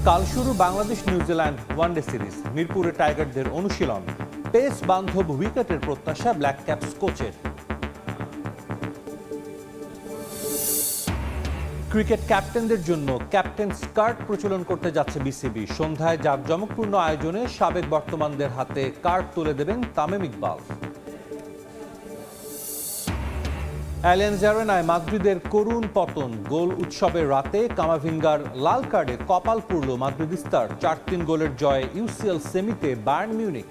কাল শুরু Bangladesh New Zealand one day series. মিরপুরে টাইগারদের অনুশীলন। পেস বান্ধব উইকেটের প্রত্যাশা ব্ল্যাক ক্যাপস কোচের। ক্রিকেট ক্যাপ্টেনদের জন্য ক্যাপ্টেন্স কার্ড প্রচলন করতে যাচ্ছে বিসিবি। সন্ধ্যায় জাঁকজমকপূর্ণ আয়োজনে সাবেক বর্তমানদের হাতে কার্ড তুলে দেবেন তামিম ইকবাল। অ্যালিয়াঞ্জ অ্যারেনায় মাদ্রিদের করুণ পতন। গোল উৎসবের রাতে কামাভিঙ্গার লাল কার্ডে কপাল পুড়ল মাদ্রিদিস্তার। 4-3 গোলের জয়ে ইউসিএল সেমিতে বায়ার্ন মিউনিখ।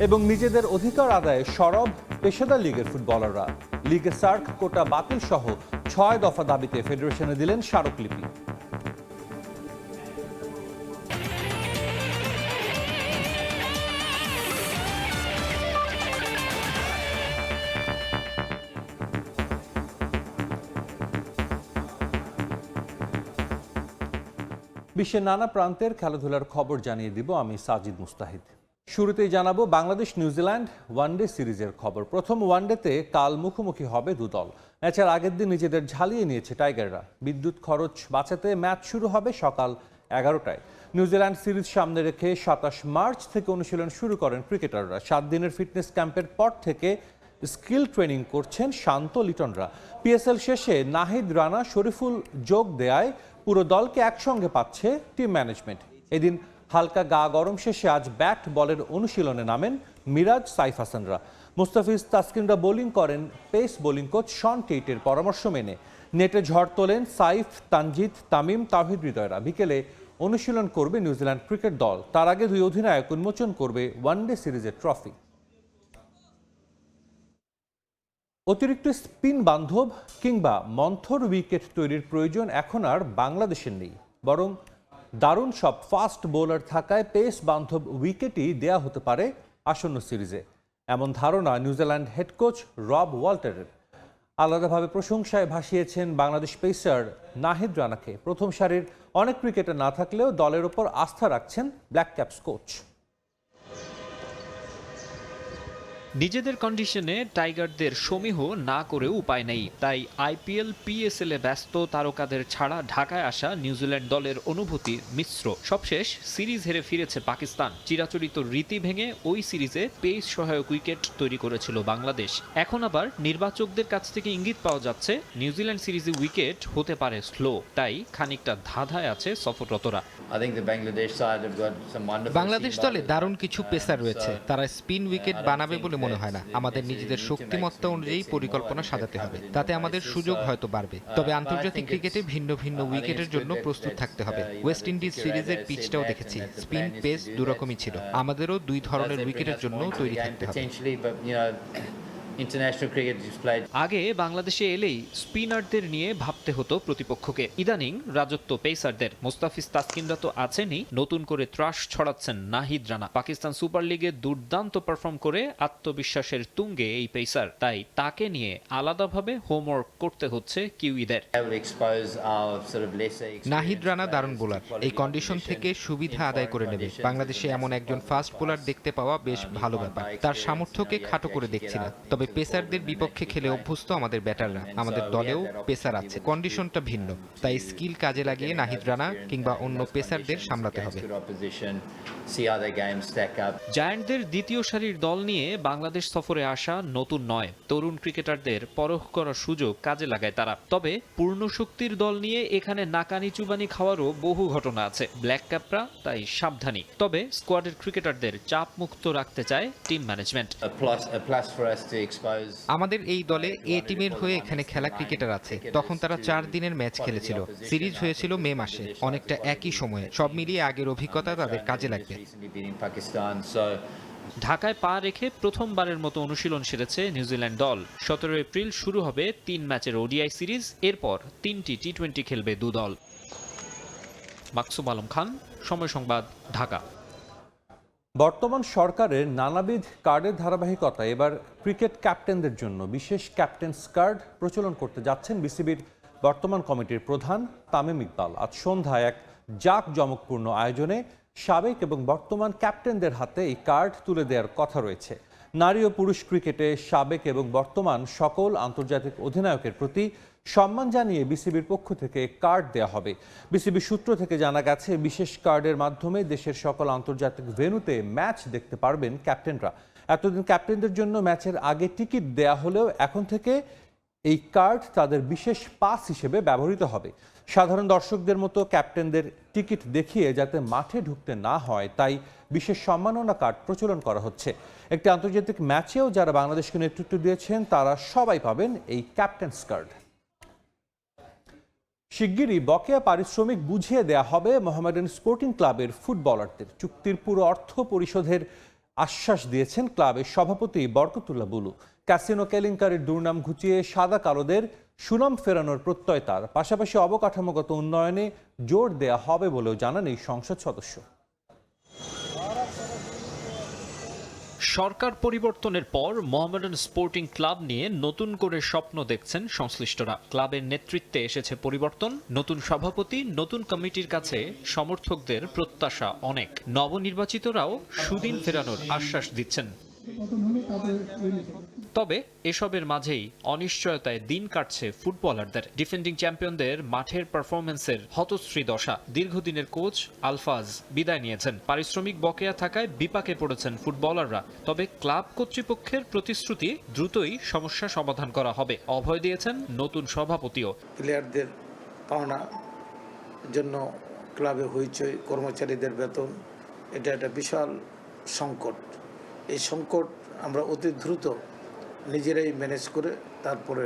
এবং নিজেদের অধিকার আদায়ে সরব পেশাদার লিগের ফুটবলাররা। লিগে সার্ক কোটা বাতিল সহ 6 দফা দাবিতে ফেডারেশনে দিলেন স্মারকলিপি। বিশ্বের নানা প্রান্তের খেলাধুলার খবর জানিয়ে দিব আমি সাজিদ মুস্তাহিদ। শুরুতেই জানাবো বাংলাদেশ নিউজিল্যান্ড ওয়ানডে সিরিজের খবর। প্রথম ওয়ানডেতে কাল মুখোমুখি হবে দুদল। ম্যাচের আগের দিন নিজেদের ঝালিয়ে নিয়েছে টাইগাররা। বিদ্যুৎ খরচ বাঁচাতে ম্যাচ শুরু হবে সকাল 11টায়। নিউজিল্যান্ড সিরিজ সামনে রেখে 27 মার্চ থেকে অনুশীলন শুরু করেন ক্রিকেটাররা। 7 দিনের ফিটনেস ক্যাম্পের পর থেকে স্কিল ট্রেনিং করছেন শান্ত লিটনরা। পিএসএল শেষে নাহিদ রানা শরীফুল যোগ দেয়ায় পুরো দলকে একসঙ্গে পাচ্ছে টিম ম্যানেজমেন্ট। এদিন হালকা গা গরম শেষে আজ ব্যাট বলের অনুশীলনে নামেন মিরাজ, সাইফ হাসানরা। মুস্তাফিজ, তাসকিনরা বোলিং করেন পেস বোলিং কোচ শন টেইটের পরামর্শ মেনে। নেটে ঝড় তোলেন সাইফ, তানজিদ, তামিম, তাওহিদ হৃদয়রা। বিকেলে অনুশীলন করবে নিউজিল্যান্ড ক্রিকেট দল। তার আগে দুই অধিনায়ক উন্মোচন করবে ওয়ানডে সিরিজের ট্রফি। অতিরিক্ত স্পিন বান্ধব কিংবা মন্থর উইকেট তৈরির প্রয়োজন এখন আর বাংলাদেশের নেই, বরং দারুণ সব ফাস্ট বোলার থাকায় পেস বান্ধব উইকেটই দেয়া হতে পারে আসন্ন সিরিজে। এমন ধারণা নিউজিল্যান্ড হেড কোচ রব ওয়াল্টারের। আলাদাভাবে প্রশংসায় ভাসিয়েছেন বাংলাদেশ পেসার নাহিদ রানাকে। প্রথম সারির অনেক ক্রিকেটার না থাকলেও দলের ওপর আস্থা রাখছেন ব্ল্যাক ক্যাপস কোচ। নিজেদের কন্ডিশনে টাইগারদের সমীহ না করেও উপায় নেই, তাই আইপিএল পিএসএল এ ব্যস্ত তারকাদের ছাড়া ঢাকায় আসা নিউজিল্যান্ড দলের অনুভূতি মিশ্র। সবশেষ সিরিজ হেরে ফিরেছে পাকিস্তান। চিরাচরিত রীতি ভেঙে ওই সিরিজে পেস সহায়ক উইকেট তৈরি করেছিল বাংলাদেশ। এখন আবার নির্বাচকদের কাছ থেকে ইঙ্গিত পাওয়া যাচ্ছে নিউজিল্যান্ড সিরিজে উইকেট হতে পারে স্লো, তাই খানিকটা ধাঁধায় আছে সফররতরা। বাংলাদেশ দলে দারুণ কিছু পেসার রয়েছে, তারা স্পিন উইকেট বানাবে বলে মনে হয় না। আমাদের নিজেদের শক্তিমত্তা অনুযায়ী পরিকল্পনা সাজাতে হবে, তাতে আমাদের সুযোগ হয়তো বাড়বে। তবে আন্তর্জাতিক ক্রিকেটে ভিন্ন ভিন্ন উইকেটের জন্য প্রস্তুত থাকতে হবে। ওয়েস্ট ইন্ডিজ সিরিজের পিচটাও দেখেছি, স্পিন পেস দুরকমই ছিল। আমাদেরও দুই ধরনের উইকেটের জন্য তৈরি থাকতে হবে। আগে বাংলাদেশে এলেই স্পিনারদের নিয়ে ভাবতে হতো প্রতিপক্ষকে। ইদানিং রাজত্ব পেসারদের। মুস্তাফিজ, তাসকিনরা তো আছেনই, নতুন করে ত্রাস ছড়াচ্ছেন নাহিদ রানা। পাকিস্তান সুপার লিগে দুর্দান্ত পারফর্ম করে আত্মবিশ্বাসের তুঙ্গে এই পেসার, তাই তাকে নিয়ে আলাদাভাবে হোমওয়ার্ক করতে হচ্ছে কিউইদের। নাহিদ রানা দারুণ বোলার, এই কন্ডিশন থেকে সুবিধা আদায় করে নেবে। বাংলাদেশে এমন একজন ফাস্ট বোলার দেখতে পাওয়া বেশ ভালো ব্যাপার। তার সামর্থ্যকে খাটো করে দেখছি না, তবে পেসারদের বিপক্ষে খেলে অভ্যস্ত আমাদের ব্যাটাররা। আমাদের দলেও পেসার আছে, কন্ডিশনটা ভিন্ন, তাই স্কিল কাজে লাগিয়ে নাহিদ রানা কিংবা অন্য পেসারদের সামলাতে হবে। জায়ান্টদের দ্বিতীয় সারির দল নিয়ে বাংলাদেশ সফরে আসা নতুন নয়। তরুণ ক্রিকেটারদের পরখ করার সুযোগ কাজে লাগায় তারা। তবে পূর্ণ শক্তির দল নিয়ে এখানে নাকানি চুবানি খাওয়ারও বহু ঘটনা আছে। ব্ল্যাক ক্যাপরা তাই সাবধানী। তবে স্কোয়াডের ক্রিকেটারদের চাপ মুক্ত রাখতে চায় টিম ম্যানেজমেন্ট। আমাদের এই দলে এ টিমের হয়ে এখানে খেলা ক্রিকেটার আছে। তখন তারা 4 দিনের ম্যাচ খেলেছিল। সিরিজ হয়েছিল মে মাসে, অনেকটা একই সময়ে। সব মিলিয়ে আগের অভিজ্ঞতা তাদের কাজে লাগবে। ঢাকায় পা রেখে প্রথমবারের মতো অনুশীলন সেরেছে নিউজিল্যান্ড দল। 17 এপ্রিল শুরু হবে 3 ম্যাচের ওডিআই সিরিজ। এরপর 3টি টি20 খেলবে দুদল। মাকসুম আলম খান, সময় সংবাদ, ঢাকা। বর্তমান সরকারের নানাবিধ কার্ডের ধারাবাহিকতায় এবার ক্রিকেট ক্যাপ্টেনদের জন্য বিশেষ ক্যাপ্টেন্স কার্ড প্রচলন করতে যাচ্ছেন বিসিবির বর্তমান কমিটির প্রধান তামিম ইকবাল। আজ সন্ধ্যায় এক জাঁকজমকপূর্ণ আয়োজনে সাবেক এবং বর্তমান ক্যাপ্টেনদের হাতে এই কার্ড তুলে দেওয়ার কথা রয়েছে। নারী ও পুরুষ ক্রিকেটে সাবেক এবং বর্তমান সকল আন্তর্জাতিক অধিনায়কের প্রতি সম্মান জানিয়ে বিসিবির পক্ষ থেকে কার্ড দেওয়া হবে। বিসিবি সূত্র থেকে জানা গেছে, বিশেষ কার্ডের মাধ্যমে দেশের সকল আন্তর্জাতিক ভেন্যুতে ম্যাচ দেখতে পারবেন ক্যাপ্টেনরা। এতদিন ক্যাপ্টেনদের জন্য ম্যাচের আগে টিকিট দেয়া হলেও এখন থেকে এই কার্ড তাদের বিশেষ পাস হিসেবে ব্যবহৃত হবে। সাধারণ দর্শকদের মতো ক্যাপ্টেনদের টিকিট দেখিয়ে যাতে মাঠে ঢুকতে না হয়, তাই বিশেষ সম্মাননা কার্ড প্রচলন করা হচ্ছে। একটি আন্তর্জাতিক ম্যাচেও যারা বাংলাদেশকে নেতৃত্ব দিয়েছেন তারা সবাই পাবেন এই ক্যাপ্টেন্স কার্ড। শিগগিরই বকেয়া পারিশ্রমিক বুঝিয়ে দেয়া হবে মোহামেডান স্পোর্টিং ক্লাবের ফুটবলারদের। চুক্তির পুরো অর্থ পরিশোধের আশ্বাস দিয়েছেন ক্লাবের সভাপতি বরকতুল্লাহ বুলু। ক্যাসিনো কেলেঙ্কারির দুর্নাম ঘুচিয়ে সাদা কালোদের সুনাম ফেরানোর প্রত্যয় তার। পাশাপাশি অবকাঠামোগত উন্নয়নে জোর দেয়া হবে বলেও জানান এই সংসদ সদস্য। সরকার পরিবর্তনের পর মোহামেডান স্পোর্টিং ক্লাব নিয়ে নতুন করে স্বপ্ন দেখছেন সংশ্লিষ্টরা। ক্লাবের নেতৃত্বে এসেছে পরিবর্তন, নতুন সভাপতি, নতুন কমিটির কাছে সমর্থকদের প্রত্যাশা অনেক। নবনির্বাচিতরাও সুদিন ফেরানোর আশ্বাস দিচ্ছেন। তবে এসবের মাঝেই অনিশ্চয়তায় দিন কাটছে ফুটবলারদের। ডিফেন্ডিং চ্যাম্পিয়নদের মাঠের পারফরমেন্সের হতশ্রী দশা। দীর্ঘদিনের কোচ আলফাজ বিদায় নিয়েছেন। পারিশ্রমিক বকেয়া থাকায় বিপাকে পড়েছেন ফুটবলাররা। তবে ক্লাব কর্তৃপক্ষের প্রতিশ্রুতি, দ্রুতই সমস্যা সমাধান করা হবে। অভয় দিয়েছেন নতুন সভাপতিও। প্লেয়ারদের পাওনা জন্য ক্লাবে হইচই, কর্মচারীদের বেতন, এটা একটা বিশাল সংকট। এই সংকট আমরা অতি দ্রুত নিজেরাই ম্যানেজ করে তারপরে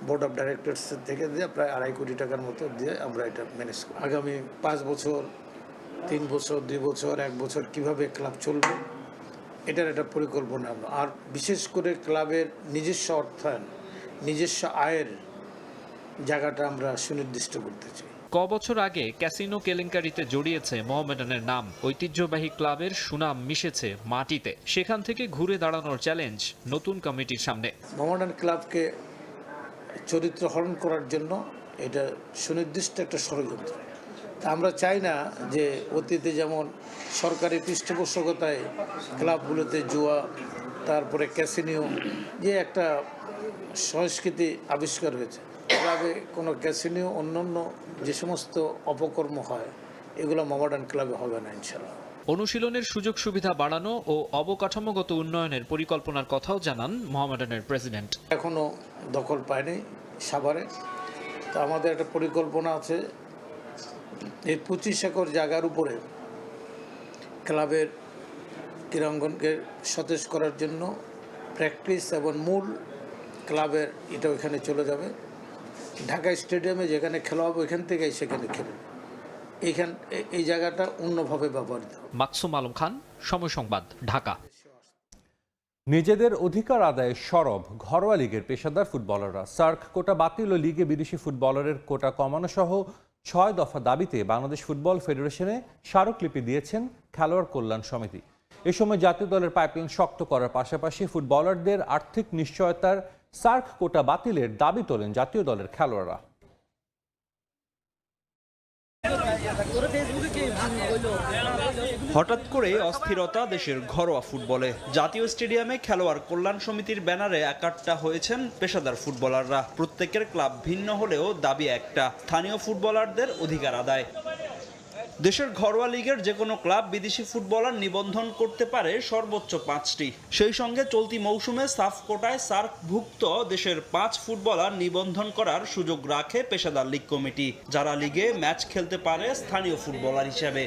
বোর্ড অফ ডাইরেক্টরস থেকে দিয়ে প্রায় 2.5 কোটি টাকার মতো দিয়ে আমরা এটা ম্যানেজ করি। আগামী 5 বছর, 3 বছর, 2 বছর, 1 বছর কিভাবে ক্লাব চলবে এটার একটা পরিকল্পনা আমরা। আর বিশেষ করে ক্লাবের নিজস্ব অর্থায়ন, নিজস্ব আয়ের জায়গাটা আমরা সুনির্দিষ্ট করতে চাই। বছর আগে ক্যাসিনো কেলেঙ্কারিতে জড়িয়েছে মোহামেডানের নাম। ঐতিহ্যবাহী ক্লাবের সুনাম মিশেছে মাটিতে। সেখান থেকে ঘুরে দাঁড়ানোর চ্যালেঞ্জ নতুন কমিটির সামনে। মোহামেডান ক্লাবকে চরিত্র হরণ করার জন্য এটা সুনির্দিষ্ট একটা ষড়যন্ত্র। তা আমরা চাই না যে অতীতে যেমন সরকারি পৃষ্ঠপোষকতায় ক্লাবগুলোতে জুয়া, তারপরে ক্যাসিনো, যে একটা সংস্কৃতি আবিষ্কার হয়েছে, ক্লাবে কোনো ক্যাসিনো, অন্যান্য যে সমস্ত অপকর্ম হয়, এগুলো মোহামেডান ক্লাবে হবে না ইনশাআল্লাহ। অনুশীলনের সুযোগ সুবিধা বাড়ানো ও অবকাঠামোগত উন্নয়নের পরিকল্পনার কথাও জানান মোহামেডানের প্রেসিডেন্ট। এখনও দখল পায়নি সাভারে, তো আমাদের একটা পরিকল্পনা আছে এই 25 একর জায়গার উপরে ক্লাবের ক্রীড়াঙ্গনকে সতেজ করার জন্য প্র্যাকটিস এবং মূল ক্লাবের এটা ওইখানে চলে যাবে। ঢাকা স্টেডিয়ামে যেখানে খেলা হবে ওইখান থেকেই সেখানে খেলবে। এই জায়গাটা অন্যভাবে ব্যবহৃত হবে। মাকসুম আলম খান, সময় সংবাদ, ঢাকা। নিজেদের অধিকার আদায়ে সরব ঘরোয়া লিগের পেশাদার ফুটবলাররা। সার্ক কোটা বাতিল ও লিগে বিদেশি ফুটবলারের কোটা কমানো সহ 6 দফা দাবিতে বাংলাদেশ ফুটবল ফেডারেশনে স্মারকলিপি দিয়েছেন খেলোয়াড় কল্যাণ সমিতি। এ সময় জাতীয় দলের পাইপলাইন শক্ত করার পাশাপাশি ফুটবলারদের আর্থিক নিশ্চয়তার সার্ক কোটা বাতিলের দাবি তোলেন জাতীয় দলের খেলোয়াড়রা। হঠাৎ করে অস্থিরতা দেশের ঘরোয়া ফুটবলে। জাতীয় স্টেডিয়ামে খেলোয়াড় কল্যাণ সমিতির ব্যানারে একাট্টা হয়েছেন পেশাদার ফুটবলাররা। প্রত্যেকের ক্লাব ভিন্ন হলেও দাবি একটা, স্থানীয় ফুটবলারদের অধিকার আদায়। দেশের ঘরোয়া লিগের যে কোনো ক্লাব বিদেশি ফুটবলার নিবন্ধন করতে পারে সর্বোচ্চ 5টি। সেই সঙ্গে চলতি মৌসুমে সাফ কোটায় সার্কভুক্ত দেশের 5 ফুটবলার নিবন্ধন করার সুযোগ রাখে পেশাদার লীগ কমিটি, যারা লিগে ম্যাচ খেলতে পারে স্থানীয় ফুটবলার হিসেবে।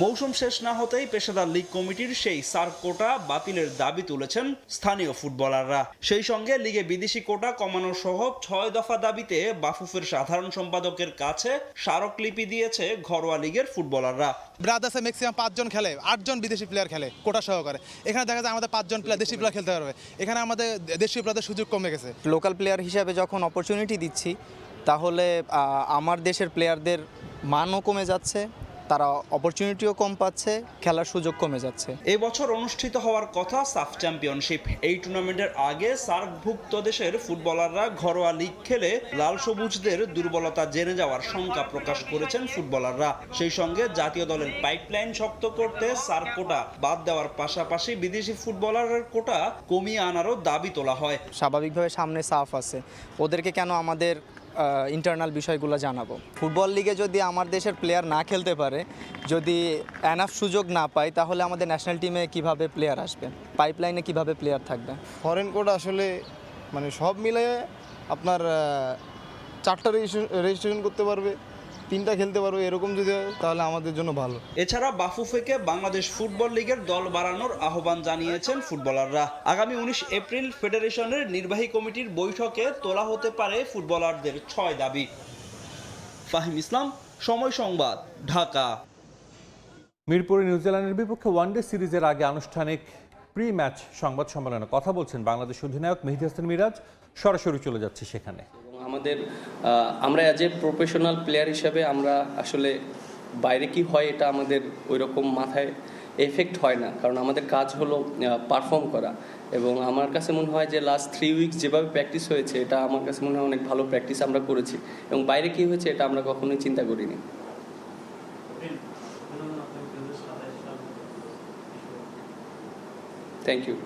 মৌসুম শেষ না হতেই পেশাদার লীগ কমিটির সেই সার্ক কোটা বাতিলের দাবি তুলেছেন স্থানীয় ফুটবলাররা। সেই সঙ্গে লিগে বিদেশি কোটা কমানো সহ 6 দফা দাবিতে বাফুফের সাধারণ সম্পাদকের কাছে স্মারকলিপি দিয়েছে ঘরোয়া লিগের ফুটবলাররা। ব্রাদার্সে ম্যাক্সিমাম 5 জন খেলে, 8 জন বিদেশি প্লেয়ার খেলে কোটা সহকারে। এখানে দেখা যায় আমাদের 5 জন প্লেয়ার দেশি প্লেয়ার খেলতে পারবে। এখানে আমাদের দেশীয় প্লেয়ারদের সুযোগ কমে গেছে। লোকাল প্লেয়ার হিসাবে যখন অপরচুনিটি দিচ্ছি, তাহলে আমার দেশের প্লেয়ারদের মানও কমে যাচ্ছে তারা অপরচুনিটিও কম পাচ্ছে, খেলার সুযোগ কমে যাচ্ছে। এই বছর অনুষ্ঠিত হওয়ার কথা সাফ চ্যাম্পিয়নশিপ। এই টুর্নামেন্টের আগে সার্কভুক্ত দেশের ফুটবলাররা ঘরোয়া লিগ খেলে লাল সবুজদের দুর্বলতা জেনে যাওয়ার শঙ্কা প্রকাশ করেছেন ফুটবলাররা। সেই সঙ্গে জাতীয় দলের পাইপলাইন শক্ত করতে সার্ক কোটা বাদ দেওয়ার পাশাপাশি বিদেশি ফুটবলারের কোটা কমিয়ে আনারও দাবি তোলা হয়। স্বাভাবিকভাবে সামনে সাফ আছে, ওদেরকে কেন আমাদের ইন্টারনাল বিষয়গুলো জানাবো? ফুটবল লিগে যদি আমার দেশের প্লেয়ার না খেলতে পারে, যদি এনাফ সুযোগ না পায়, তাহলে আমাদের ন্যাশনাল টিমে কিভাবে প্লেয়ার আসবে, পাইপলাইনে কিভাবে প্লেয়ার থাকবে? ফরেন কোড আসলে মানে সব মিলে আপনার 4টা রেজিস্ট্রেশন করতে পারবে, 3টা খেলতে পারবে, এরকম যদি হয় তাহলে আমাদের জন্য ভালো। এছাড়া বাফুফেকে বাংলাদেশ ফুটবল লিগের দল বাড়ানোর আহ্বান জানিয়েছেন ফুটবলাররা। আগামী 19 এপ্রিল ফেডারেশনের নির্বাহী কমিটির বৈঠকে তোলা হতে পারে ফুটবলারদের 6 দাবি। ফাহিম ইসলাম, সময় সংবাদ, ঢাকা। মিরপুরে নিউজিল্যান্ডের বিপক্ষে ওয়ানডে সিরিজের আগে আনুষ্ঠানিক প্রি ম্যাচ সংবাদ সম্মেলনে কথা বলছেন বাংলাদেশ অধিনায়ক মেহেদী হাসান মিরাজ। সরাসরি চলে যাচ্ছে সেখানে। আমরা অ্যাজ এ প্রফেশনাল প্লেয়ার হিসেবে আমরা আসলে বাইরে কি হয় এটা আমাদের ওই রকম মাথায় এফেক্ট হয় না, কারণ আমাদের কাজ হলো পারফর্ম করা। এবং আমার কাছে মনে হয় যে লাস্ট 3 উইকস যেভাবে প্র্যাকটিস হয়েছে, এটা আমার কাছে মনে হয় অনেক ভালো প্র্যাকটিস আমরা করেছি, এবং বাইরে কি হয়েছে এটা আমরা কখনোই চিন্তা করিনি। Thank you.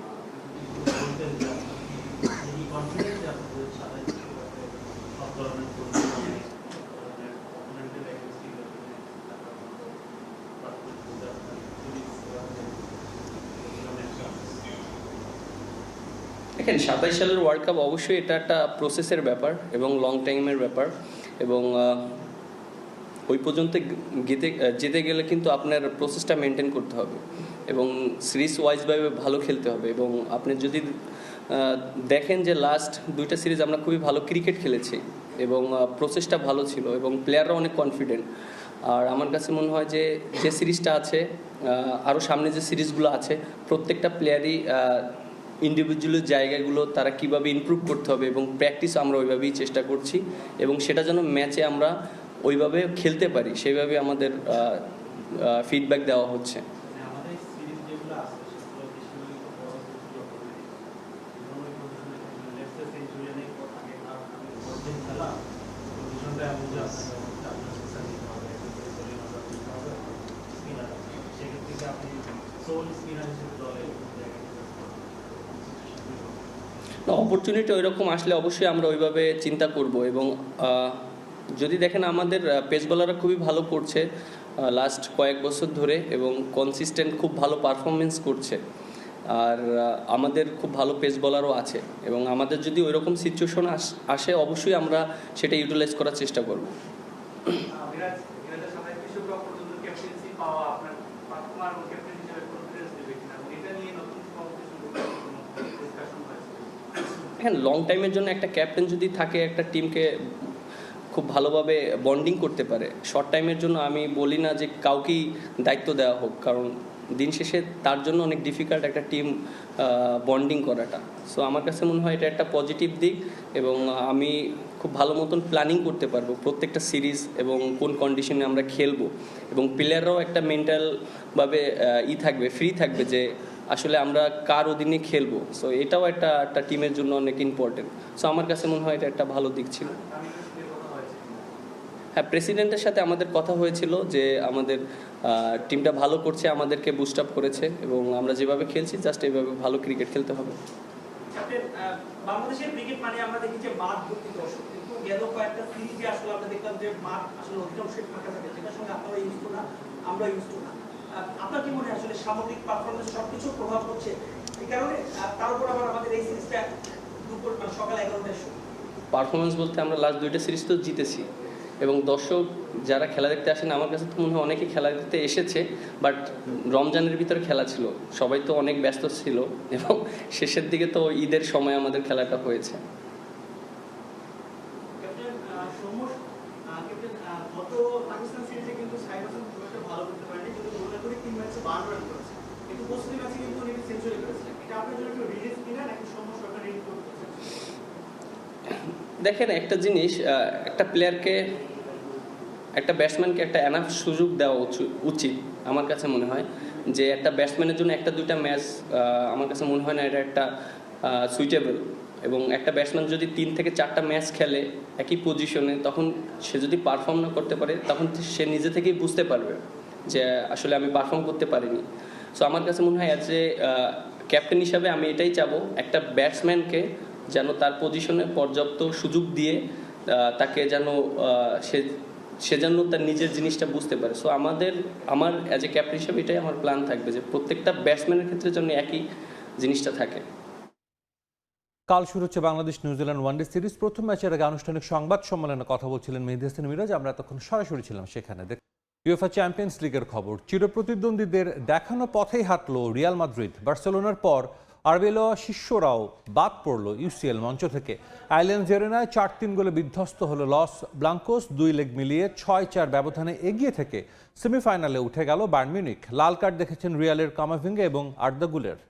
দেখেন, 27 সালের ওয়ার্ল্ড কাপ অবশ্যই এটা একটা প্রসেসের ব্যাপার এবং লং টাইমের ব্যাপার, এবং ওই পর্যন্ত যেতে গেলে কিন্তু আপনার প্রসেসটা মেনটেন করতে হবে এবং সিরিজ ওয়াইজভাবে ভালো খেলতে হবে। এবং আপনি যদি দেখেন যে লাস্ট 2টা সিরিজ আমরা খুবই ভালো ক্রিকেট খেলেছি এবং প্রসেসটা ভালো ছিল এবং প্লেয়াররা অনেক কনফিডেন্ট। আর আমার কাছে মনে হয় যে সিরিজটা আছে, আরও সামনে যে সিরিজগুলো আছে, প্রত্যেকটা প্লেয়ারই ইন্ডিভিজুয়াল জায়গাগুলো তারা কিভাবে ইমপ্রুভ করতে হবে এবং প্র্যাকটিস আমরা ওইভাবেই চেষ্টা করছি, এবং সেটা যেন ম্যাচে আমরা ওইভাবে খেলতে পারি সেইভাবে আমাদের ফিডব্যাক দেওয়া হচ্ছে। অপরচুনিটি ওইরকম আসলে অবশ্যই আমরা ওইভাবে চিন্তা করব। এবং যদি দেখেন আমাদের পেস বোলাররা খুবই ভালো করছে লাস্ট কয়েক বছর ধরে এবং কনসিস্টেন্ট খুব ভালো পারফরমেন্স করছে, আর আমাদের খুব ভালো পেস বোলারও আছে, এবং আমাদের যদি ওইরকম সিচুয়েশন আসে অবশ্যই আমরা সেটা ইউটিলাইজ করার চেষ্টা করব। হ্যাঁ, লং টাইমের জন্য একটা ক্যাপ্টেন যদি থাকে, একটা টিমকে খুব ভালোভাবে বন্ডিং করতে পারে। শর্ট টাইমের জন্য আমি বলি না যে কাউকেই দায়িত্ব দেওয়া হোক, কারণ দিন শেষে তার জন্য অনেক ডিফিকাল্ট একটা টিম বন্ডিং করাটা। সো আমার কাছে মনে হয় এটা একটা পজিটিভ দিক, এবং আমি খুব ভালো মতন প্ল্যানিং করতে পারবো প্রত্যেকটা সিরিজ এবং কোন কন্ডিশনে আমরা খেলবো, এবং প্লেয়াররাও একটা মেন্টালভাবে থাকবে, ফ্রি থাকবে যে আসলে আমরা কার অধীনে খেলবো। সো এটাও একটা টিমের জন্য অনেক ইম্পর্টেন্ট। সো আমার কাছে মনে হয় এটা একটা ভালো দিক ছিল। হ্যাঁ, প্রেসিডেন্টের সাথে আমাদের কথা হয়েছিল যে আমাদের টিমটা ভালো করছে, আমাদেরকে বুস্ট আপ করেছে, এবং আমরা যেভাবে খেলছি জাস্ট এইভাবে ভালো ক্রিকেট খেলতে হবে। বাংলাদেশের ক্রিকেট মানে আমরা দেখি যে মাঠ ভর্তি দর্শক, কিন্তু গেল কয়েকটা সিরিজে আসলে আমরা দেখলাম যে মাঠ আসলে অধিকাংশই ফাঁকা থাকে, যেটার সঙ্গে আপনারা ইউজ টু না, আমরা ইউজ টু না। আপনার কি মনে হয় আসলে সামগ্রিক পারফরমেন্স সবকিছু প্রভাব হচ্ছে এই কারণে? তার উপর আবার আমাদের এই সিরিজটা দুপুর সকাল 11টায় শুরু। পারফরমেন্স বলতে আমরা লাস্ট 2টা সিরিজ তো জিতেছি, এবং দর্শক যারা খেলা দেখতে আসেন আমার কাছে তো মনে হয় অনেকে খেলা দেখতে এসেছে, বাট রমজানের ভিতরে খেলা ছিল, সবাই তো অনেক ব্যস্ত ছিল, এবং শেষের দিকে তো ঈদের সময় আমাদের খেলাটা হয়েছে। দেখেন, একটা জিনিস, একটা প্লেয়ারকে একটা ব্যাটসম্যানকে একটা এনাফ সুযোগ দেওয়া উচিত আমার কাছে মনে হয়, যে একটা ব্যাটসম্যানের জন্য একটা দুইটা ম্যাচ আমার কাছে মনে হয় না এটা একটা সুইটেবল। এবং একটা ব্যাটসম্যান যদি 3 থেকে 4টা ম্যাচ খেলে একই পজিশনে, তখন সে যদি পারফর্ম না করতে পারে তখন সে নিজে থেকেই বুঝতে পারবে যে আসলে আমি পারফর্ম করতে পারিনি। সো আমার কাছে মনে হয় অ্যাজ এ ক্যাপ্টেন হিসাবে আমি এটাই চাবো, একটা ব্যাটসম্যানকে যেন তার পজিশনে পর্যাপ্ত সুযোগ দিয়ে তাকে যেন সে যেন তার নিজের জিনিসটা বুঝতে পারে। সো আমার অ্যাজ এ ক্যাপ্টেন হিসাবে এটাই আমার প্ল্যান থাকবে যে প্রত্যেকটা ব্যাটসম্যানের ক্ষেত্রে যেন একই জিনিসটা থাকে। কাল শুরু হচ্ছে বাংলাদেশ নিউজিল্যান্ড ওয়ানডে সিরিজ। প্রথম ম্যাচের আগে আনুষ্ঠানিক সংবাদ সম্মেলনে কথা বলছিলেন মেহেদী হাসান মিরাজ। আমরা এতক্ষণ সরাসরি ছিলাম সেখানে। ইউএফএ চ্যাম্পিয়ন্স লিগের খবর, চিরপ্রতিদ্বন্দ্বীদের দেখানো পথেই হাঁটলো রিয়াল মাদ্রিদ। বার্সেলোনার পর আরবেলোয়া শিষ্যরাও বাদ পড়ল ইউসিএল মঞ্চ থেকে। আইল্যান্ডস এরেনায় 4-3 গোলে বিধ্বস্ত হলো লস ব্লাঙ্কোস। 2 লেগ মিলিয়ে 6-4 ব্যবধানে এগিয়ে থেকে সেমিফাইনালে উঠে গেল বায়ার্ন মিউনিখ। লাল কার্ড দেখেছেন রিয়ালের কামাভিঙ্গা এবং আর্দা গুলের।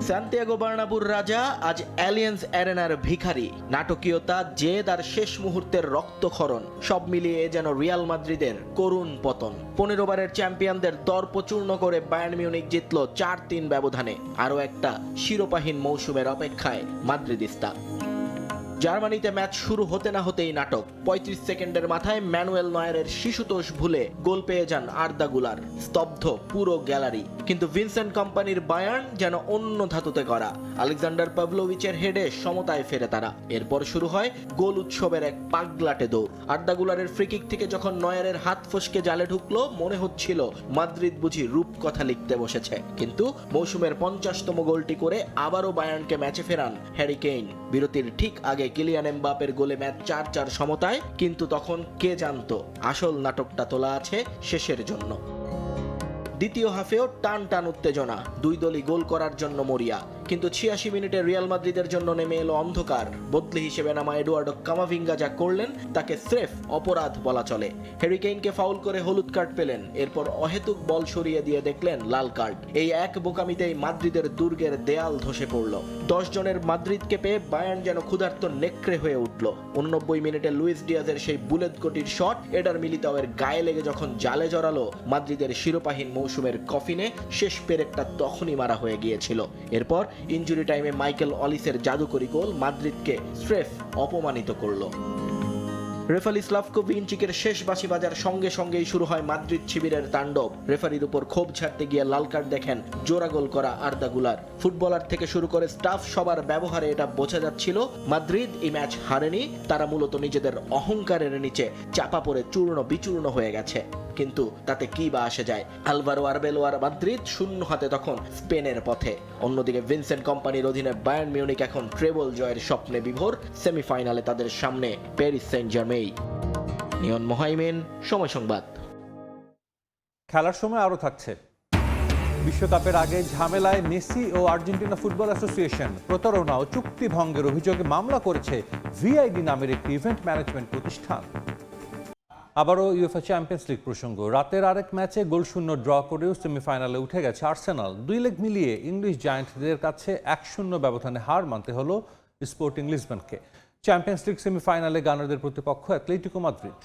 সান্তিয়াগো বার্নাবুর রাজা আজ অ্যালিয়েন্স অ্যারেনার ভিখারি। নাটকীয়তা, জেদ আর শেষ মুহূর্তের রক্তক্ষরণ সব মিলিয়ে যেন রিয়াল মাদ্রিদের করুণ পতন। 15 বারের চ্যাম্পিয়নদের দর্পচূর্ণ করে বায়ার্ন মিউনিখ জিতল 4-3 ব্যবধানে। আরও একটা শিরোপাহীন মৌসুমের অপেক্ষায় মাদ্রিদিস্তা। জার্মানিতে ম্যাচ শুরু হতে না হতেই নাটক। 35 সেকেন্ডের মাথায় ম্যানুয়েল নয়ারের শিশুতোষ ভুলে গোল পেয়ে যান আর্দা গুলার। স্তব্ধ পুরো গ্যালারি। কিন্তু ভিনসেন্ট কোম্পানির বায়ার্ন যেন অন্য ধাতুতে করা। আলেকজান্ডার পাভলোভিচের হেডে সমতায় ফেরে তারা। এরপর শুরু হয় গোল উৎসবের এক পাগলাটে দৌড়। আর্দা গুলারের ফ্রিকিক থেকে যখন নয়ারের হাত ফসকে জালে ঢুকলো, মনে হচ্ছিল মাদ্রিদ বুঝি রূপকথা লিখতে বসেছে। কিন্তু মৌসুমের 50তম গোলটি করে আবারও বায়ার্নকে ম্যাচে ফেরান হ্যারি কেইন। বিরতির ঠিক আগে কিলিয়ান এমবাপের গোলে ম্যাচ 4-4 সমতায়। কিন্তু তখন কে জানতো আসল নাটকটা তোলা আছে শেষের জন্য। দ্বিতীয় হাফেও টান টান উত্তেজনা, দুই দলই গোল করার জন্য মরিয়া। কিন্তু 86 মিনিটে রিয়াল মাদ্রিদের জন্য নেমে এলো অন্ধকার। বদলি হিসেবে নামা এডুয়ার্ডো কামাভিঙ্গা যা করলেন তাকে স্রেফ অপরাধ বলা চলে। হ্যারি কেইনকে ফাউল করে হলুদ কার্ড পেলেন, এরপর অহেতুক বল সরিয়ে দিয়ে দেখলেন লাল কার্ড। এই এক বোকামিতেই মাদ্রিদের দুর্গের দেয়াল ধসে পড়ল। 10 জনের মাদ্রিদকে পেয়ে বায়ার্ন যেন ক্ষুধার্ত নেকড়ে হয়ে উঠল। 89 মিনিটে লুইস ডিয়াজের সেই বুলেট কোটির শট এডার মিলিতাওয়ের গায়ে লেগে যখন জালে জড়ালো, মাদ্রিদের শিরোপাহীন মৌসুমের কফিনে শেষ পেরেকটা তখনই মারা হয়ে গিয়েছিল। এরপর ইনজুরি টাইমে মাইকেল অলিসের জাদুকরি গোল মাদ্রিদকে স্রেফ অপমানিত করলো। রেফারি স্লাভকো ভিনচিকের শেষ বাঁশি বাজার সঙ্গে সঙ্গেই শুরু হয় মাদ্রিদ শিবিরের তাণ্ডব। রেফারির উপর ক্ষোভ ঝাড়তে গিয়ে লাল কার্ড দেখেন জোড়া গোল করা আর্দা গুলার। ফুটবলার থেকে শুরু করে স্টাফ সবার ব্যবহারে এটা বোঝা যাচ্ছিল মাদ্রিদ এই ম্যাচ হারেনি, তারা মূলত নিজেদের অহংকারের নিচে চাপা পড়ে চূর্ণ বিচূর্ণ হয়ে গেছে। কিন্তু তাতে কি বা আসে যায়। আলভারো আরবেলোয়ার মাদ্রিদ শূন্য হাতে তখন স্পেনের পথে। অন্যদিকে ভিনসেন্ট কোম্পানির অধীনে বায়ার্ন মিউনিখ এখন ট্রেবল জয়ের স্বপ্নে বিভোর। সেমিফাইনালে তাদের সামনে প্যারিস সেন্ট জার্মেই। নিয়ন মোহাইমেন, সময় সংবাদ। খেলার সময় আরও থাকছে। বিশ্বকাপের আগে ঝামেলায় মেসি ও আর্জেন্টিনা ফুটবল অ্যাসোসিয়েশন। প্রতারণা ও চুক্তি ভঙ্গের অভিযোগে মামলা করেছে ভিআইডি নামের একটি ইভেন্ট ম্যানেজমেন্ট প্রতিষ্ঠান। আবারও ইউএফএ চ্যাম্পিয়ন্স লিগ প্রসঙ্গ। রাতের আরেক ম্যাচে গোলশূন্য ড্র করেও সেমিফাইনালে উঠে গেছে আর্সেনাল। 2 লেগ মিলিয়ে ইংলিশ জায়ান্টদের কাছে 1-0 ব্যবধানে হার মানতে হলো স্পোর্টিং লিসবনকে। চ্যাম্পিয়ন্স লিগ সেমিফাইনালে গানারদের প্রতিপক্ষ অ্যাটলেটিকো মাদ্রিদ।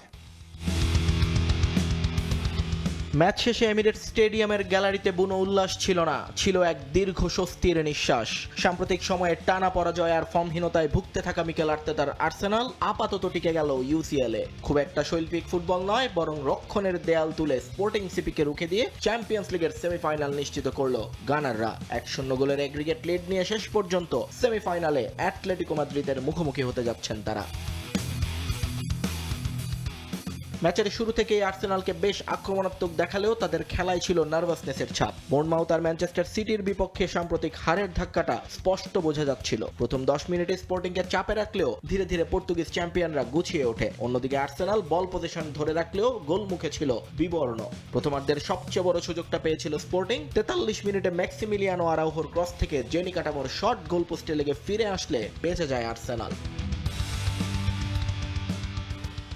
ম্যাচ শেষে এমিরেটস স্টেডিয়ামের গ্যালারিতে বুনো উল্লাস ছিল না, ছিল এক দীর্ঘ স্বস্তির নিঃশ্বাস। সাম্প্রতিক সময়ে টানা পরাজয় আর ফর্মহীনতায় ভুগতে থাকা মিকেল আর্তেতার আর্সেনাল আপাতত টিকে গেল ইউসিএলে। খুব একটা শৈল্পিক ফুটবল নয়, বরং রক্ষণের দেয়াল তুলে স্পোর্টিং সিপিকে রুখে দিয়ে চ্যাম্পিয়ন্স লিগের সেমিফাইনাল নিশ্চিত করলো গানাররা। 1-0 গোলের এগ্রিগেট লিড নিয়ে শেষ পর্যন্ত সেমিফাইনালে অ্যাটলেটিকো মাদ্রিদের মুখোমুখি হতে যাচ্ছেন তারা। ম্যাচের শুরু থেকেই আর্সেনালকে বেশ আক্রমণাত্মক দেখালেও তাদের খেলায় ছিল নার্ভাসনেসের ছাপ। বোর্নমাউথ আর ম্যানচেস্টার সিটির বিপক্ষে সাম্প্রতিক হারের ধাক্কাটা স্পষ্ট বোঝা যাচ্ছিল। প্রথম 10 মিনিটে স্পোর্টিংকে চাপে রাখলেও ধীরে ধীরে পর্তুগিজ চ্যাম্পিয়নরা গুছিয়ে ওঠে। অন্যদিকে আর্সেনাল বল পজিশন ধরে রাখলেও গোল মুখে ছিল বিবর্ণ। প্রথমার্ধের সবচেয়ে বড় সুযোগটা পেয়েছিল স্পোর্টিং। 43 মিনিটে ম্যাক্সিমিলিয়ানো আরাউহোর ক্রস থেকে জেনি কাটামোর শট গোল পোস্টে লেগে ফিরে আসলে বেঁচে যায় আর্সেনাল।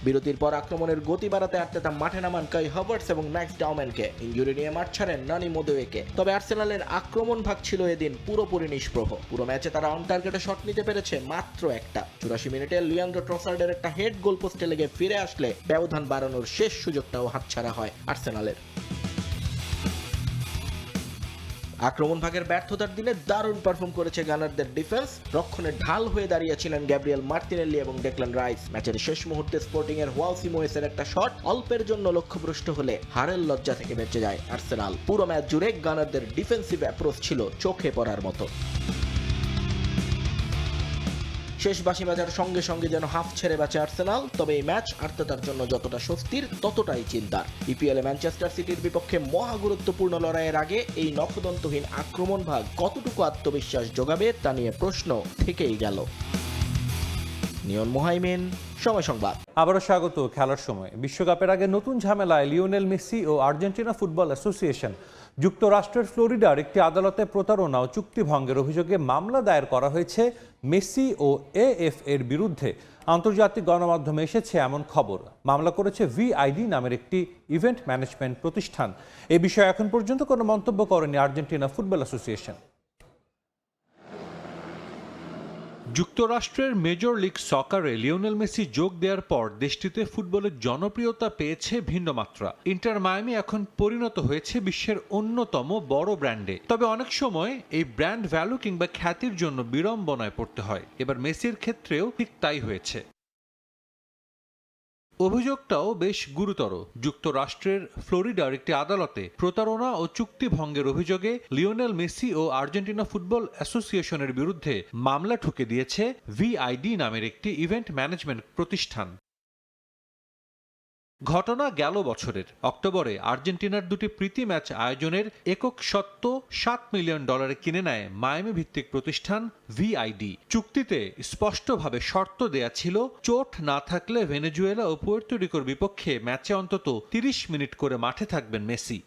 বিরতির পর আক্রমণের গতি বাড়াতে আর্তেতা মাঠে নামান কাই হাভার্টস এবং ম্যাক্স ডাউম্যানকে, ইনজুরি নিয়ে মাঠ ছাড়েন ননি মোদুয়েকে। তবে আর্সেনালের আক্রমণ ভাগ ছিল এদিন পুরোপুরি নিষ্প্রভ। পুরো ম্যাচে তারা অন টার্গেটে শট নিতে পেরেছে মাত্র একটা। 84 মিনিটে লিয়ান্ড্রো ট্রসার্ডের একটা হেড গোল পোস্টে লেগে ফিরে আসলে ব্যবধান বাড়ানোর শেষ সুযোগটাও হাতছাড়া হয় আর্সেনালের। আক্রমণ ভাগের ব্যর্থতার দিনে দারুণ পারফর্ম করেছে গানারদের ডিফেন্স। রক্ষণে ঢাল হয়ে দাঁড়িয়েছিলেন গ্যাব্রিয়েল মার্তিনেল্লি এবং ডেক্লান রাইস। ম্যাচের শেষ মুহূর্তে স্পোর্টিং এর ওয়াও সিমোয়েসের একটা শট অল্পের জন্য লক্ষ্যভ্রষ্ট হলে হারের লজ্জা থেকে বেঁচে যায় আর্সেনাল। পুরো ম্যাচ জুড়ে গানারদের ডিফেন্সিভ অ্যাপ্রোচ ছিল চোখে পড়ার মতো। শেষ বাঁশি বাজার সঙ্গে সঙ্গে যেন হাফ ছেড়ে বাঁচে আর্সেনাল। তবে এই ম্যাচ আর্তেতার জন্য যতটা স্বস্তির ততটাই চিন্তার। ইপিএলে ম্যানচেস্টার সিটির বিপক্ষে মহা গুরুত্বপূর্ণ লড়াইয়ের আগে এই নখদন্তহীন আক্রমণ ভাগ কতটুকু আত্মবিশ্বাস যোগাবে তা নিয়ে প্রশ্ন থেকেই গেল। নিয়ন মোহাইমিন, সময় সংবাদ। আবারও স্বাগত খেলার সময়। বিশ্বকাপের আগে নতুন ঝামেলায় লিওনেল মেসি ও আর্জেন্টিনা ফুটবল অ্যাসোসিয়েশন। যুক্তরাষ্ট্রের ফ্লোরিডার একটি আদালতে প্রতারণা ও চুক্তি ভঙ্গের অভিযোগে মামলা দায়ের করা হয়েছে মেসি ও এএফ এর বিরুদ্ধে। আন্তর্জাতিক গণমাধ্যমে এসেছে এমন খবর। মামলা করেছে ভিআইডি নামের একটি ইভেন্ট ম্যানেজমেন্ট প্রতিষ্ঠান। এ বিষয়ে এখন পর্যন্ত কোনো মন্তব্য করেনি আর্জেন্টিনা ফুটবল অ্যাসোসিয়েশন। যুক্তরাষ্ট্রের মেজর লিগ সকারে লিওনেল মেসি যোগ দেওয়ার পর দেশটিতে ফুটবলের জনপ্রিয়তা পেয়েছে ভিন্ন মাত্রা। ইন্টার মায়ামি এখন পরিণত হয়েছে বিশ্বের অন্যতম বড় ব্র্যান্ডে। তবে অনেক সময় এই ব্র্যান্ড ভ্যালু কিংবা খ্যাতির জন্য বিড়ম্বনায় পড়তে হয়। এবার মেসির ক্ষেত্রেও ঠিক তাই হয়েছে। অভিযোগটাও বেশ গুরুতর। যুক্তরাষ্ট্রের ফ্লোরিডার একটি আদালতে প্রতারণা ও চুক্তি ভঙ্গের অভিযোগে লিওনেল মেসি ও আর্জেন্টিনা ফুটবল অ্যাসোসিয়েশনের বিরুদ্ধে মামলা ঠুকে দিয়েছে ভিআইডি নামের একটি ইভেন্ট ম্যানেজমেন্ট প্রতিষ্ঠান। ঘটনা গেল বছরের অক্টোবরে আর্জেন্টিনার দুটি প্রীতি ম্যাচ আয়োজনের একক সত্ত্ব $7 মিলিয়ন কিনে নেয় মায়ামি ভিত্তিক প্রতিষ্ঠান ভিআইডি। চুক্তিতে স্পষ্টভাবে শর্ত দেয়া ছিল, চোট না থাকলে ভেনেজুয়েলা ও পুয়ের্তো রিকোর বিপক্ষে ম্যাচে অন্তত 30 মিনিট করে মাঠে থাকবেন মেসি।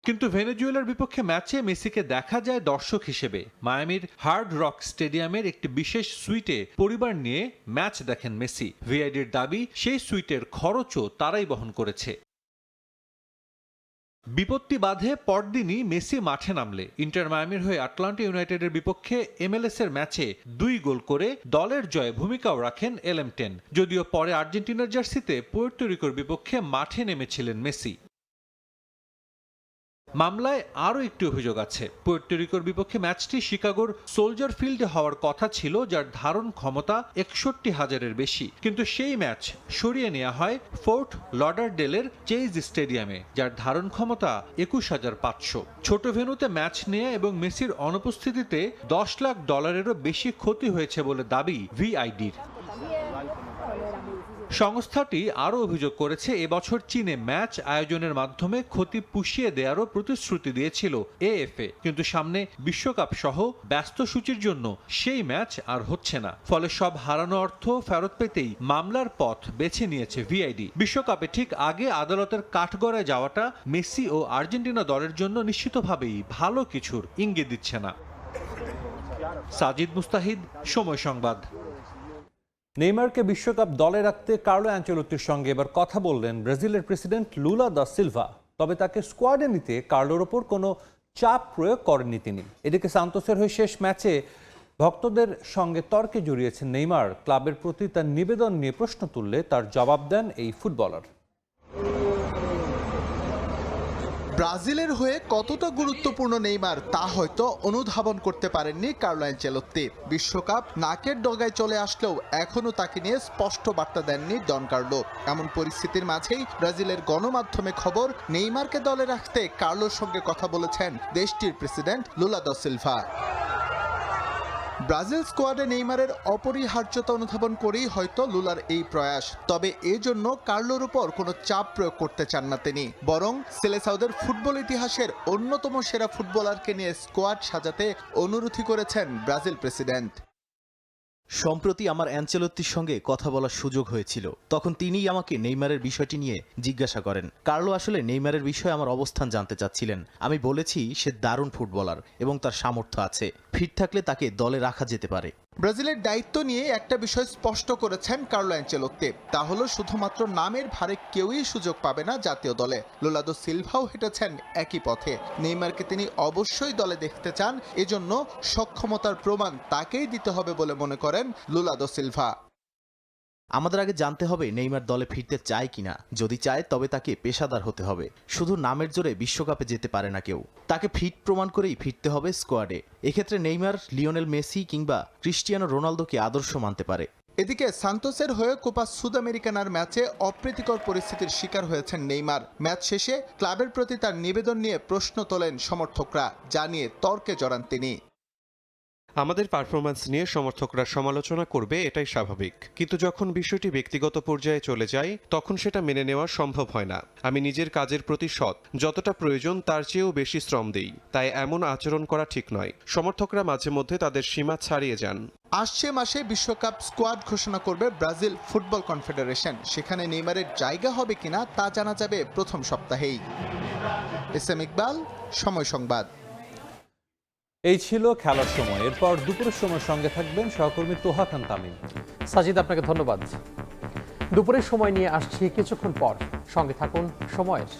কিন্তু ভেনেজুয়েলার বিপক্ষে ম্যাচে মেসিকে দেখা যায় দর্শক হিসেবে মায়ামির হার্ড রক স্টেডিয়ামের একটি বিশেষ সুইটে পরিবার নিয়ে ম্যাচ দেখেন মেসি। ভিআইডির দাবি, সেই সুইটের খরচও তারাই বহন করেছে। বিপত্তি বাধে পরদিনই মেসি মাঠে নামলে ইন্টার মায়ামির হয়ে আটলান্টা ইউনাইটেডের বিপক্ষে MLS এর ম্যাচে 2 গোল করে দলের জয়ে ভূমিকাও রাখেন LM10। যদিও পরে আর্জেন্টিনার জার্সিতে পুয়ের্তো রিকোর বিপক্ষে মাঠে নেমেছিলেন মেসি। মামলায় আরও একটি অভিযোগ আছে। পুয়ের্তো রিকোর বিপক্ষে ম্যাচটি শিকাগোর সোলজার ফিল্ডে হওয়ার কথা ছিল, যার ধারণ ক্ষমতা 61,000-এর বেশি। কিন্তু সেই ম্যাচ সরিয়ে নেওয়া হয় ফোর্ট লডারডেলের চেজ স্টেডিয়ামে, যার ধারণ ক্ষমতা 21,500। ছোট ভেন্যুতে ম্যাচ নেয়া এবং মেসির অনুপস্থিতিতে $10 লাখেরও বেশি ক্ষতি হয়েছে বলে দাবি ভিআইডির। সংস্থাটি আরও অভিযোগ করেছে, এবছর চীনে ম্যাচ আয়োজনের মাধ্যমে ক্ষতি পুষিয়ে দেওয়ারও প্রতিশ্রুতি দিয়েছিল এএফএ। কিন্তু সামনে বিশ্বকাপ সহ ব্যস্ত সূচির জন্য সেই ম্যাচ আর হচ্ছে না। ফলে সব হারানো অর্থ ফেরত পেতেই মামলার পথ বেছে নিয়েছে ভিআইডি। বিশ্বকাপে ঠিক আগে আদালতের কাঠগড়ায় যাওয়াটা মেসি ও আর্জেন্টিনা দলের জন্য নিশ্চিতভাবেই ভালো কিছুর ইঙ্গিত দিচ্ছে না। সাজিদ মুস্তাহিদ, সময় সংবাদ। নেইমারকে বিশ্বকাপ দলে রাখতে কার্লো অ্যানচেলোত্তির সঙ্গে এবার কথা বললেন ব্রাজিলের প্রেসিডেন্ট লুলা দা সিলভা। তবে তাকে স্কোয়াডে নিতে কার্লোর ওপর কোনো চাপ প্রয়োগ করেননি তিনি। এদিকে সান্তোসের হয়ে শেষ ম্যাচে ভক্তদের সঙ্গে তর্কে জড়িয়েছেন নেইমার। ক্লাবের প্রতি তার নিবেদন নিয়ে প্রশ্ন তুললে তার জবাব দেন এই ফুটবলার। ব্রাজিলের হয়ে কতটা গুরুত্বপূর্ণ নেইমার তা হয়তো অনুধাবন করতে পারেননি কার্লো অ্যানচেলোত্তি। বিশ্বকাপ নাকের ডগায় চলে আসলেও এখনও তাকে নিয়ে স্পষ্ট বার্তা দেননি ডন কার্লো। এমন পরিস্থিতির মাঝেই ব্রাজিলের গণমাধ্যমে খবর, নেইমারকে দলে রাখতে কার্লোর সঙ্গে কথা বলেছেন দেশটির president Lula da Silva. Brazil স্কোয়াডে নেইমারের অপরিহার্যতা অনুধাবন করেই হয়তো লুলার এই প্রয়াস। তবে এজন্য কার্লোর উপর কোনো চাপ প্রয়োগ করতে চান না তিনি, বরং সেলেসাওদের ফুটবল ইতিহাসের অন্যতম সেরা ফুটবলারকে নিয়ে স্কোয়াড সাজাতে অনুরোধ করেছেন ব্রাজিল প্রেসিডেন্ট। সম্প্রতি আমার অ্যানচেলোত্তির সঙ্গে কথা বলার সুযোগ হয়েছিল, তখন তিনিই আমাকে নেইমারের বিষয়টি নিয়ে জিজ্ঞাসা করেন। কার্লো আসলে নেইমারের বিষয়ে আমার অবস্থান জানতে চাচ্ছিলেন। আমি বলেছি সে দারুণ ফুটবলার এবং তার সামর্থ্য আছে, ফিট থাকলে তাকে দলে রাখা যেতে পারে। ব্রাজিলের দায়িত্ব নিয়ে একটা বিষয় স্পষ্ট করেছেন কার্লো অ্যানচেলোত্তি, তা হলো শুধুমাত্র নামের ভারে কেউই সুযোগ পাবে না জাতীয় দলে। লুলা দা সিলভাও হেঁটেছেন একই পথে। নেইমারকে তিনি অবশ্যই দলে দেখতে চান, এজন্য সক্ষমতার প্রমাণ তাকেই দিতে হবে বলে মনে করেন লুলা দা সিলভা। আমাদের আগে জানতে হবে নেইমার দলে ফিরতে চায় কিনা। যদি চায় তবে তাকে পেশাদার হতে হবে। শুধু নামের জোরে বিশ্বকাপে যেতে পারে না কেউ, তাকে ফিট প্রমাণ করেই ফিরতে হবে স্কোয়াডে। এক্ষেত্রে নেইমার লিওনেল মেসি কিংবা ক্রিস্টিয়ানো রোনালদোকে আদর্শ মানতে পারে। এদিকে সান্তোসের হয়ে কোপা সুদ আমেরিকানার ম্যাচে অপ্রীতিকর পরিস্থিতির শিকার হয়েছেন নেইমার। ম্যাচ শেষে ক্লাবের প্রতি তার নিবেদন নিয়ে প্রশ্ন তোলেন সমর্থকরা, জানিয়ে তর্কে জড়ান তিনি। আমাদের পারফরম্যান্স নিয়ে সমর্থকরা সমালোচনা করবে, এটাই স্বাভাবিক। কিন্তু যখন বিষয়টি ব্যক্তিগত পর্যায়ে চলে যায় তখন সেটা মেনে নেওয়া সম্ভব হয় না। আমি নিজের কাজের প্রতি সৎ, যতটা প্রয়োজন তার চেয়েও বেশি শ্রম দেই, তাই এমন আচরণ করা ঠিক নয়। সমর্থকরা মাঝে মধ্যে তাদের সীমা ছাড়িয়ে যান। আসছে মাসে বিশ্বকাপ স্কোয়াড ঘোষণা করবে ব্রাজিল ফুটবল কনফেডারেশন। সেখানে নেইমারের জায়গা হবে কিনা তা জানা যাবে প্রথম সপ্তাহেই। এস এম ইকবাল, সময় সংবাদ। এই ছিল খেলার সময়। এরপর দুপুরের সময় সঙ্গে থাকবেন সহকর্মী তোহা খান তামিম। সাজিদ, আপনাকে ধন্যবাদ। দুপুরের সময় নিয়ে আসছি কিছুক্ষণ পর, সঙ্গে থাকুন সময়ের।